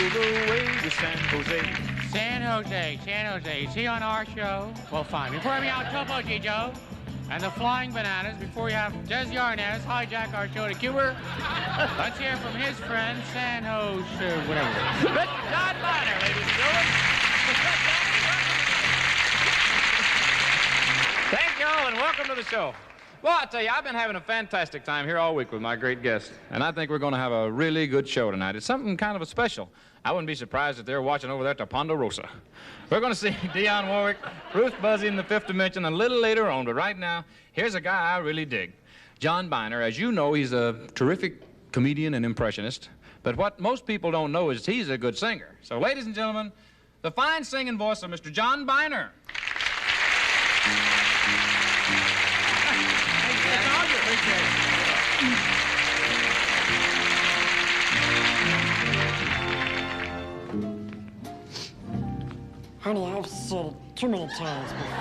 the way to San Jose. San Jose. Is he on our show? Well, fine. Before we have Topo Gijo and the Flying Bananas, befor you have Des Yarnez hijack our show to Cuba, let's hear from his friend, San Jose, whatever it is. Mr. John Byner, ladies and gentlemen. Thank you all and welcome to the show. Well, I'll tell you, I've been having a fantastic time here all week with my great guests, and I think we're going to have a really good show tonight. It's something kind of a special. I wouldn't be surprised if they're watching over there at the Ponderosa. We're going to see Dionne Warwick, Ruth Buzzi in the Fifth Dimension a little later on, but right now, here's a guy I really dig. John Byner. As you know, he's a terrific comedian and impressionist, but what most people don't know is he's a good singer. So, ladies and gentlemen, the fine singing voice of Mr. John Byner. Honey, I've said it too many times before.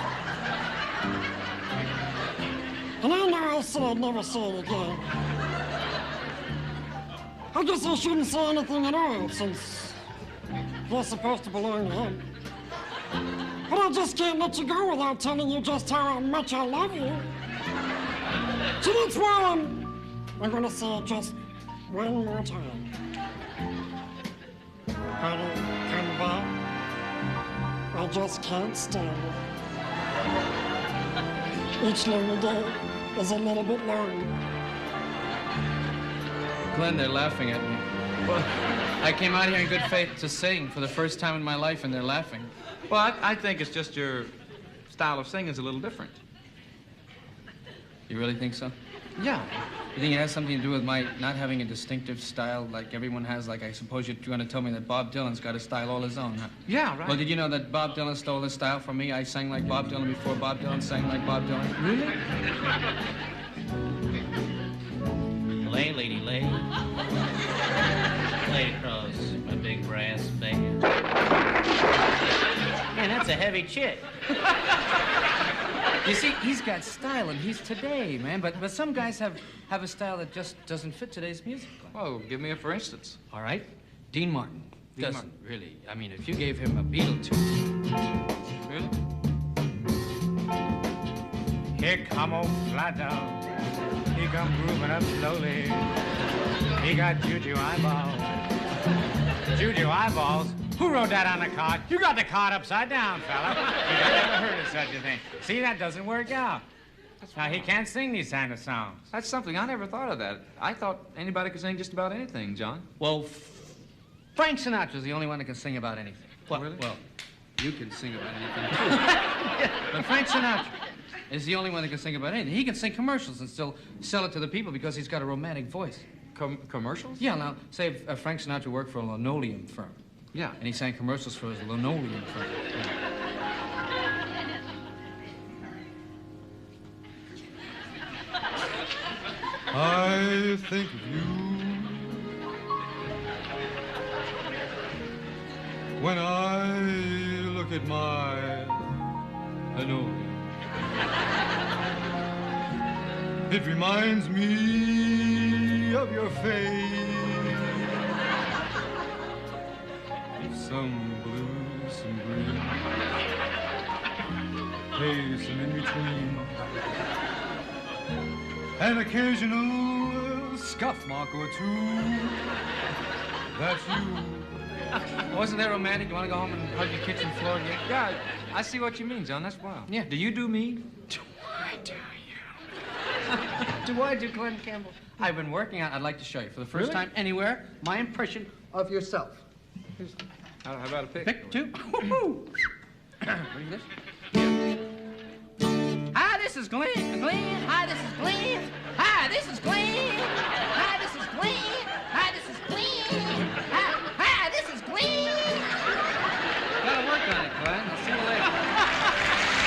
And I know I said I'd never say it again. I guess I shouldn't say anything at all, since you're supposed to belong to him. But I just can't let you go without telling you just how much I love you. So that's why I'm gonna say it just one more time. Honey, come back. I just can't stand it. Each lonely day is a little bit long. Glenn, they're laughing at me. Well, I came out here in good faith to sing for the first time in my life, and they're laughing. well, I think it's just your style of singing is a little different. You really think so? Yeah. You think it has something to do with my not having a distinctive style like everyone has? Like, I suppose you're going to tell me that Bob Dylan's got a style all his own, huh? Yeah, right. Well, did you know that Bob Dylan stole his style from me? I sang like Bob Dylan before Bob Dylan sang like Bob Dylan. Really? Lay, lady, lay. Lay across my big brass band. Man, that's a heavy chick. You see, he's got style, and he's today, man. But some guys have a style that just doesn't fit today's music. Oh, give me a for instance. All right, Dean Martin. Dean Doesn't Martin. really. I mean, if you gave him a Beatle tune. Really? Here come old flat down. He come grooving up slowly. He got juju eyeballs. Juju eyeballs? Who wrote that on the card? You got the card upside down, fella. I never heard of such a thing. See, that doesn't work out. Now, he can't sing these kind of songs. That's something. I never thought of that. I thought anybody could sing just about anything, John. Well, Frank Sinatra's the only one that can sing about anything. Well, Really? well, you can sing about anything, too. But Frank Sinatra is the only one that can sing about anything. He can sing commercials and still sell it to the people because he's got a romantic voice. Commercials? Yeah, now, say if Frank Sinatra worked for a linoleum firm. Yeah. And he sang commercials for his linoleum firm. I think of you when I look at my linoleum. It reminds me of your face. Some blue, some green, hey, some in between. An occasional scuff mark or two. That's you. Wasn't that romantic? You want to go home and hug your kitchen floor again? Yeah, I see what you mean, John. That's wild. Yeah. Do you do me? Do I do Glen Campbell? I've been working on. I'd like to show you for the first Really? time anywhere my impression of yourself. How about a pick? Pick two. Ready for this? Hi, this is Glen. Glen. Hi, this is Glen. Hi, this is Glen. Hi, this is Glen. Hi, this is Glen. Hi, this is Glen. Gotta work on it, Glen. I'll see you later.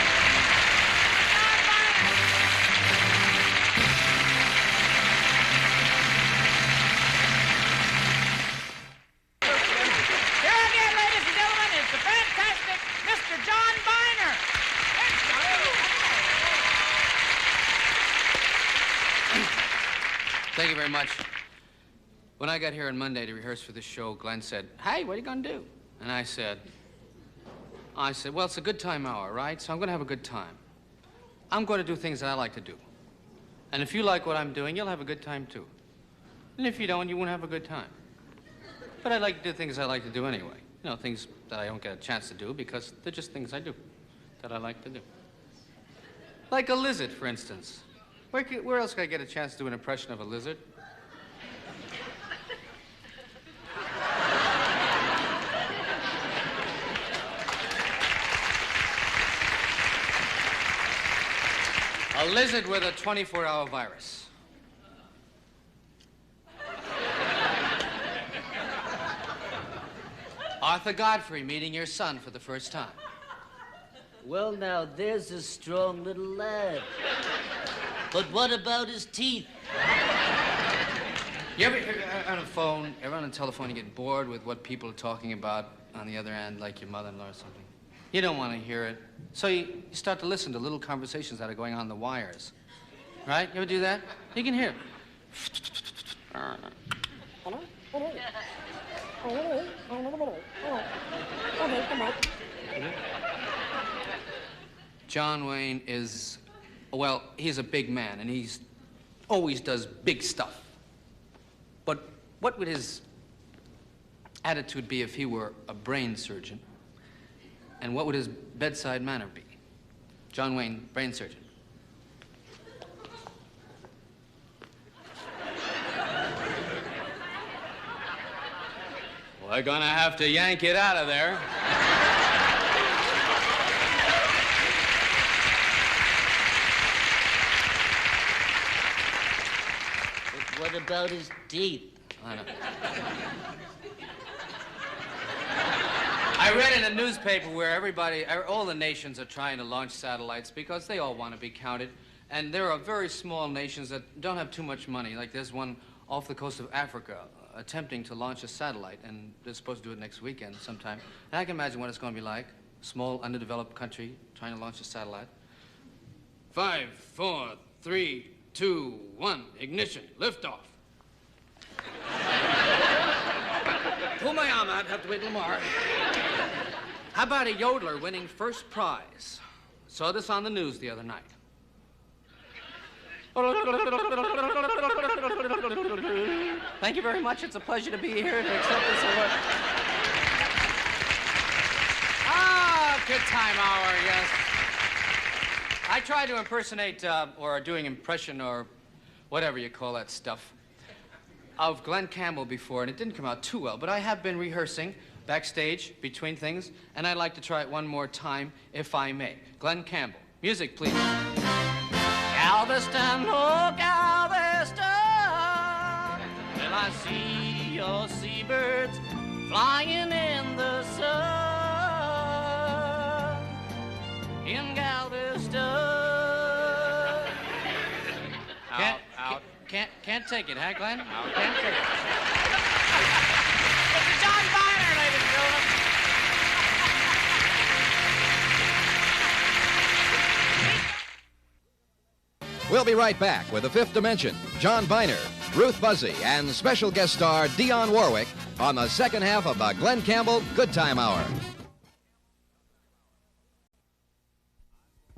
Here again, ladies and gentlemen, is the fantastic Mr. John Byner. Thank you very much. When I got here on Monday to rehearse for this show, Glenn said, "Hey, what are you gonna do?" And I said, well, it's a good time hour, right? So I'm gonna have a good time. I'm gonna do things that I like to do. And if you like what I'm doing, you'll have a good time too. And if you don't, you won't have a good time. But I like to do things I like to do anyway. You know, things that I don't get a chance to do because they're just things I do that I like to do. Like a lizard, for instance. Where else could I get a chance to do an impression of a lizard? A lizard with a 24-hour virus. Arthur Godfrey meeting your son for the first time. Well, now, there's a strong little lad. But what about his teeth? You ever on a phone, ever on a telephone, you get bored with what people are talking about on the other end, like your mother-in-law or something? You don't want to hear it. So you start to listen to little conversations that are going on the wires. Right? You ever do that? You can hear it. John Wayne is, well, he's a big man, and he's always does big stuff. But what would his attitude be if he were a brain surgeon? And what would his bedside manner be? John Wayne, brain surgeon. We're gonna have to yank it out of there. But what about his teeth? I know. I read in a newspaper where all the nations are trying to launch satellites because they all want to be counted. And there are very small nations that don't have too much money. Like there's one off the coast of Africa attempting to launch a satellite, and they're supposed to do it next weekend sometime. And I can imagine what it's going to be like. A small, underdeveloped country trying to launch a satellite. 5, 4, 3, 2, 1, ignition, liftoff. Pull my arm out, have to wait till tomorrow. How about a yodeler winning first prize? Saw this on the news the other night. Thank you very much. It's a pleasure to be here to accept this award. Ah, good time hour, yes. I tried to impersonate, or doing impression, or whatever you call that stuff, of Glen Campbell before, and it didn't come out too well, but I have been rehearsing backstage between things, and I'd like to try it one more time, if I may. Glen Campbell. Music, please. Galveston, oh, Galveston, will I see your seabirds flying in the sun in Galveston. Can't take it, huh, Glenn? Can't take it. It's John Byner, ladies and gentlemen. We'll be right back with The Fifth Dimension, John Byner, Ruth Buzzi, and special guest star Dionne Warwick on the second half of the Glen Campbell Goodtime Hour.